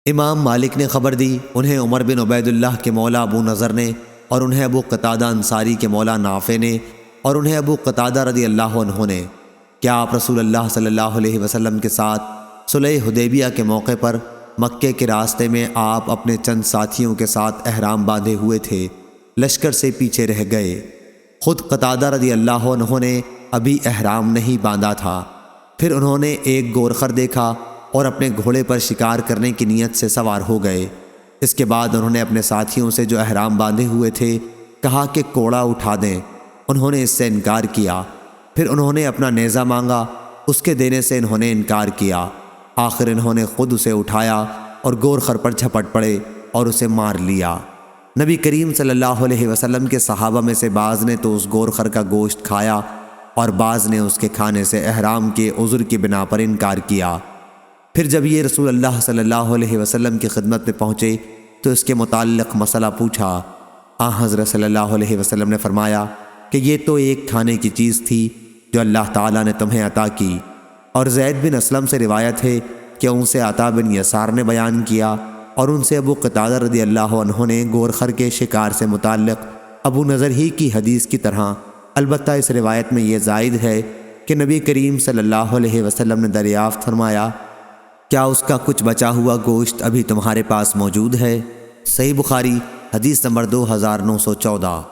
امام مالک نے خبر دی، انہیں عمر بن عبید اللہ کے مولا ابو نضر نے، اور انہیں ابو قتادہ انصاری کے مولا نافع نے، اور انہیں ابو قتادہ رضی اللہ عنہ نے، کیا آپ رسول اللہ صلی اللہ علیہ وسلم کے ساتھ صلح حدیبیہ کے موقع پر مکے کے راستے میں آپ اپنے چند ساتھیوں کے ساتھ احرام باندھے ہوئے تھے، لشکر سے پیچھے رہ گئے؟ خود قتادہ رضی اللہ عنہ نے ابھی احرام نہیں باندھا تھا، پھر انہوں نے ایک گورخر دیکھا اور اپنے گھوڑے پر شکار کرنے کی نیت سے سوار ہو گئے۔ اس کے بعد انہوں نے اپنے ساتھیوں سے جو احرام باندھے ہوئے تھے کہا کہ کوڑا اٹھا دیں، انہوں نے اس سے انکار کیا۔ پھر انہوں نے اپنا نیزہ مانگا، اس کے دینے سے انہوں نے انکار کیا۔ آخر انہوں نے خود اسے اٹھایا اور گورخر پر جھپٹ پڑے اور اسے مار لیا۔ نبی کریم صلی اللہ علیہ وسلم کے صحابہ میں سے بعض نے تو اس گورخر کا گوشت کھایا اور بعض نے اس کے کھانے سے احرام کے عذر کی بنا پر انکار کیا۔ پھر جب یہ رسول اللہ صلی اللہ علیہ وسلم کی خدمت میں پہنچے تو اس کے متعلق مسئلہ پوچھا۔ حضرت صلی اللہ علیہ وسلم نے فرمایا کہ یہ تو ایک کھانے کی چیز تھی جو اللہ تعالیٰ نے تمہیں عطا کی۔ اور زید بن اسلم سے روایت ہے کہ ان سے عطا بن یسار نے بیان کیا، اور ان سے ابو قتادہ رضی اللہ عنہ نے گورخر کے شکار سے متعلق ابو نضر ہی کی حدیث کی طرح، البتہ اس روایت میں یہ زائد ہے کہ نبی کریم صلی اللہ علیہ وسلم نے دریافت فرمایا، کیا اس کا کچھ بچا ہوا گوشت ابھی تمہارے پاس موجود ہے؟ صحیح بخاری حدیث نمبر 2914۔